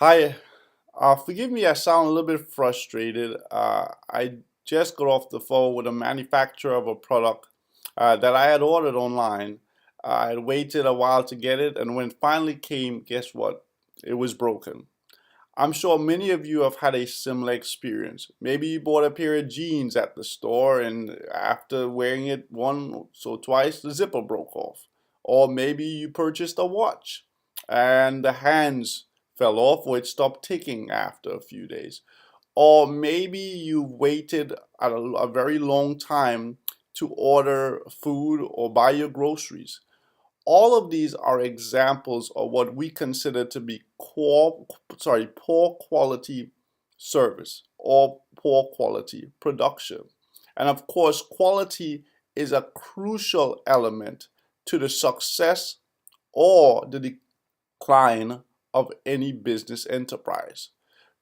Hi, forgive me, I sound a little bit frustrated. I just got off the phone with a manufacturer of a product that I had ordered online. I had waited a while to get it, and when it finally came, guess what? It was broken. I'm sure many of you have had a similar experience. Maybe you bought a pair of jeans at the store, and after wearing it once or twice, the zipper broke off. Or maybe you purchased a watch and the hands fell off or it stopped ticking after a few days. Or maybe you waited a very long time to order food or buy your groceries. All of these are examples of what we consider to be poor quality service or poor quality production. And of course, quality is a crucial element to the success or the decline of any business enterprise.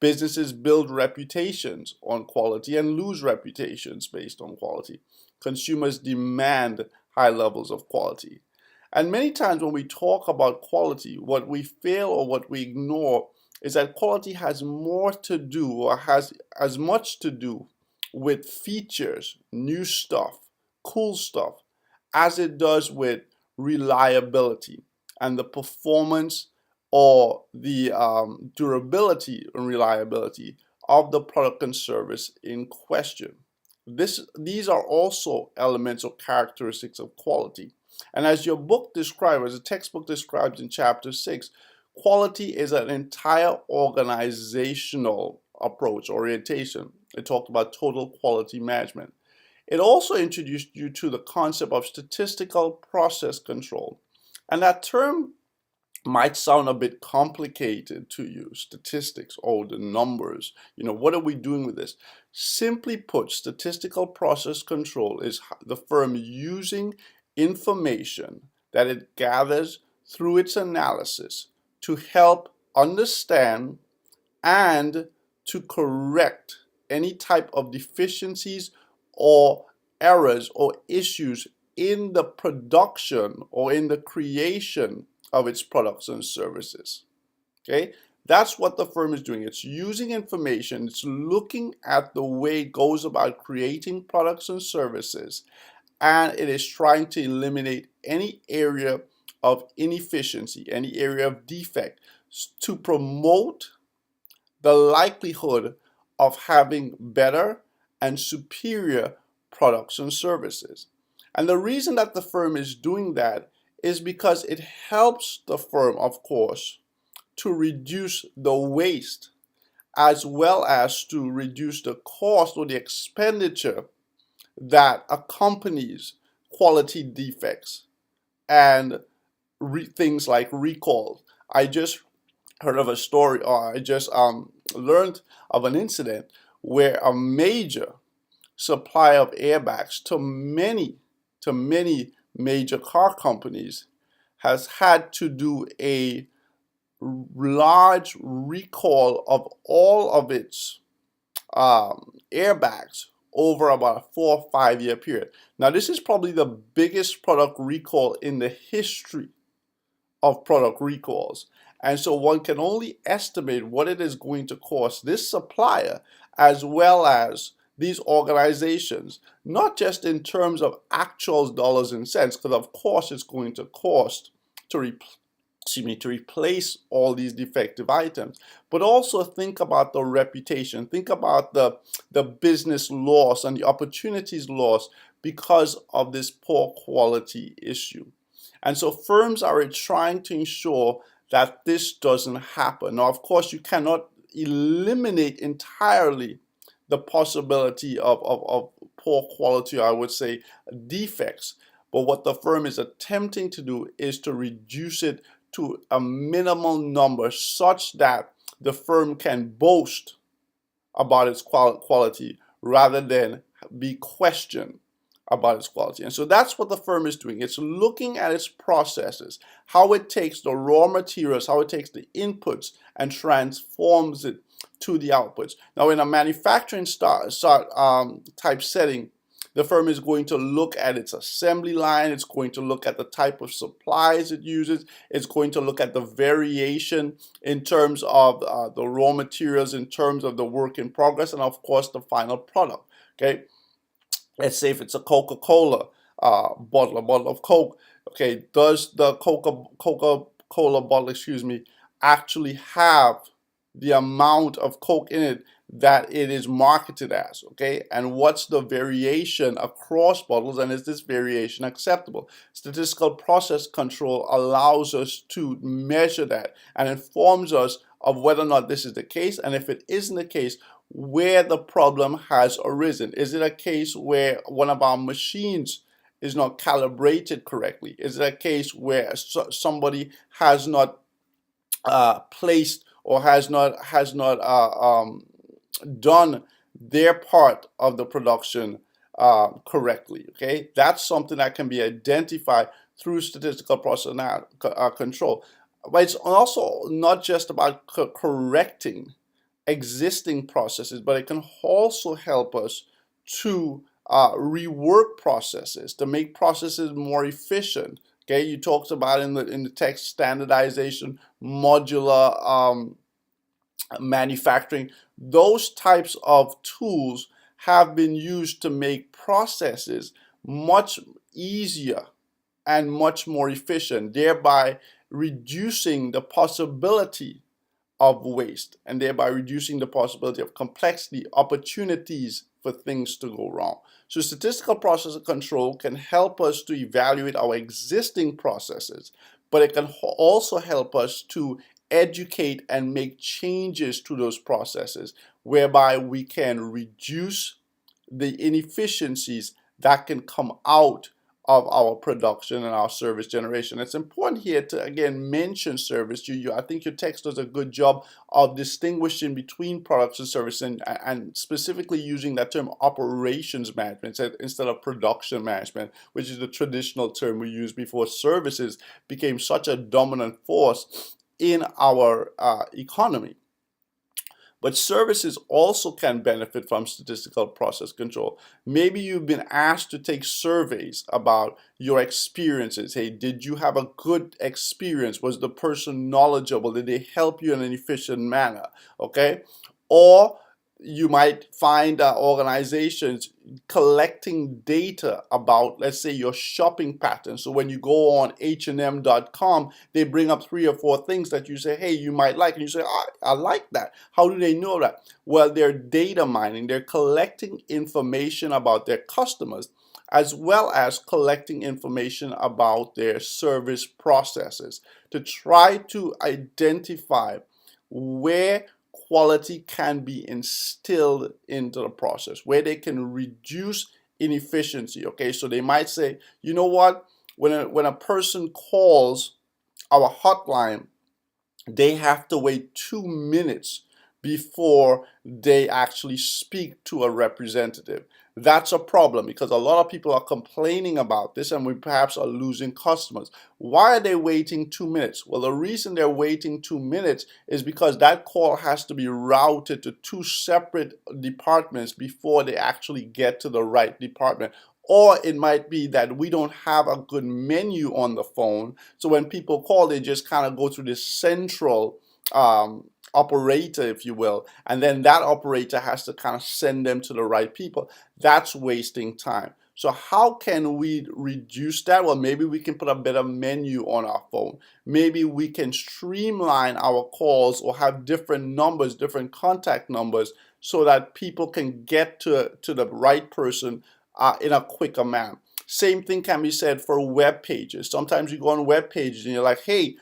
Businesses build reputations on quality and lose reputations based on quality. Consumers demand high levels of quality. And many times when we talk about quality, what we fail or what we ignore is that quality has more to do or has as much to do with features, new stuff, cool stuff, as it does with reliability and the performance or the durability and reliability of the product and service in question. These are also elements or characteristics of quality. And as your book describes, as the textbook describes in chapter 6, quality is an entire organizational approach, orientation. It talked about total quality management. It also introduced you to the concept of statistical process control. And that term might sound a bit complicated to you. Statistics, oh, the numbers, what are we doing with this? Simply put, statistical process control is the firm using information that it gathers through its analysis to help understand and to correct any type of deficiencies or errors or issues in the production or in the creation of its products and services. Okay, that's what the firm is doing. It's using information, it's looking at the way it goes about creating products and services, and it is trying to eliminate any area of inefficiency, any area of defect to promote the likelihood of having better and superior products and services. And the reason that the firm is doing that is because it helps the firm, of course, to reduce the waste as well as to reduce the cost or the expenditure that accompanies quality defects and things like recalls. I just heard of a story, or I just learned of an incident where a major supply of airbags to many major car companies has had to do a large recall of all of its airbags over about a 4 or 5 year period. Now, this is probably the biggest product recall in the history of product recalls. And so one can only estimate what it is going to cost this supplier as well as these organizations, not just in terms of actual dollars and cents, because of course it's going to cost to replace all these defective items, but also think about the reputation, think about the business loss and the opportunities lost because of this poor quality issue. And so firms are trying to ensure that this doesn't happen. Now, of course, you cannot eliminate entirely the possibility of poor quality, I would say, defects. But what the firm is attempting to do is to reduce it to a minimal number such that the firm can boast about its quality rather than be questioned about its quality. And so that's what the firm is doing. It's looking at its processes, how it takes the raw materials, how it takes the inputs and transforms it to the outputs. Now, in a manufacturing type setting, The firm is going to look at its assembly line. It's going to look at the type of supplies it uses. It's going to look at the variation in terms of the raw materials, in terms of the work in progress, and of course the final product. Okay, let's say if it's a Coca-Cola bottle, a bottle of Coke. Okay, does the Coca-Cola bottle, excuse me, actually have the amount of Coke in it that it is marketed as? Okay, and what's the variation across bottles, and is this variation acceptable? Statistical process control allows us to measure that and informs us of whether or not this is the case, and if it isn't the case, where the problem has arisen. Is it a case where one of our machines is not calibrated correctly? Is it a case where somebody has not placed or has not done their part of the production correctly? Okay, that's something that can be identified through statistical process control. But it's also not just about correcting existing processes, but it can also help us to rework processes, to make processes more efficient. Okay, you talked about in the text standardization, modular manufacturing. Those types of tools have been used to make processes much easier and much more efficient, thereby reducing the possibility of waste and thereby reducing the possibility of complexity, opportunities for things to go wrong. So statistical process control can help us to evaluate our existing processes, but it can also help us to educate and make changes to those processes, whereby we can reduce the inefficiencies that can come out of our production and our service generation. It's important here to again mention service. I think your text does a good job of distinguishing between products and services, and specifically using that term operations management instead of production management, which is the traditional term we used before services became such a dominant force in our economy. But services also can benefit from statistical process control. Maybe you've been asked to take surveys about your experiences. Hey, did you have a good experience? Was the person knowledgeable? Did they help you in an efficient manner? Okay? Or you might find organizations collecting data about, let's say, your shopping patterns. So when you go on H&M.com, they bring up 3 or 4 things that you say, hey, you might like, and you say, I like that. How do they know that? Well, they're data mining. They're collecting information about their customers, as well as collecting information about their service processes to try to identify where quality can be instilled into the process, where they can reduce inefficiency. Okay, so they might say, you know what, when a person calls our hotline, they have to wait 2 minutes before they actually speak to a representative. That's a problem because a lot of people are complaining about this, and we perhaps are losing customers. Why are they waiting 2 minutes? Well, the reason they're waiting 2 minutes is because that call has to be routed to 2 separate departments before they actually get to the right department. Or it might be that we don't have a good menu on the phone, so when people call, they just kind of go through this central operator, if you will, and then that operator has to kind of send them to the right people. That's wasting time. So how can we reduce that? Well, maybe we can put a better menu on our phone. Maybe we can streamline our calls or have different numbers, different contact numbers, so that people can get to the right person in a quicker manner. Same thing can be said for web pages. Sometimes you go on web pages and you're like, hey,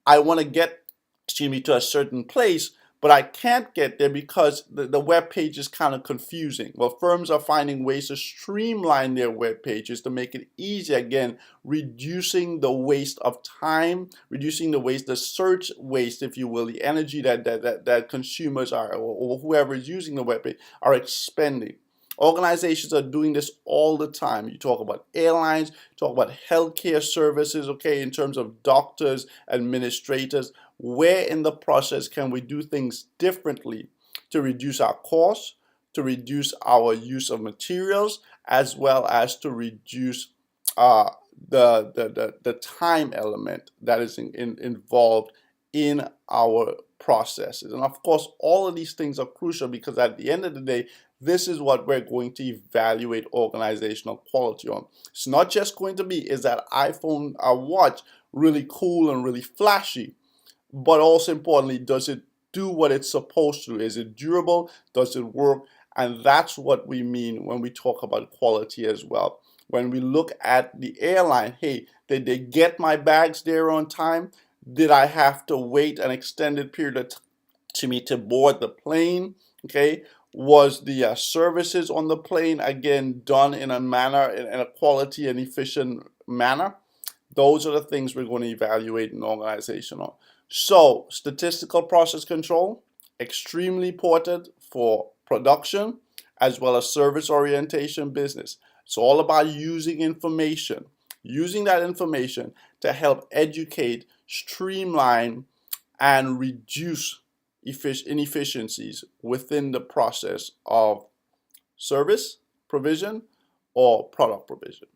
I want to get to a certain place, but I can't get there because the web page is kind of confusing. Well, firms are finding ways to streamline their web pages to make it easy, again, reducing the waste of time, reducing the waste, the search waste, if you will, the energy that consumers are, or whoever is using the web page, are expending. Organizations are doing this all the time. You talk about airlines, you talk about healthcare services, okay, in terms of doctors, administrators. Where in the process can we do things differently to reduce our costs, to reduce our use of materials, as well as to reduce uh, the time element that is involved in our processes. And of course, all of these things are crucial because at the end of the day, this is what we're going to evaluate organizational quality on. It's not just going to be, is that iPhone watch really cool and really flashy, but also importantly, does it do what it's supposed to? Is it durable? Does it work? And that's what we mean when we talk about quality as well. When we look at the airline, hey, did they get my bags there on time? Did I have to wait an extended period of time to board the plane? Okay, was the services on the plane again done in a manner, in a quality and efficient manner? Those are the things we're going to evaluate an organization on. So, statistical process control, extremely important for production as well as service orientation business. It's all about using information, using that information to help educate, streamline, and reduce inefficiencies within the process of service provision or product provision.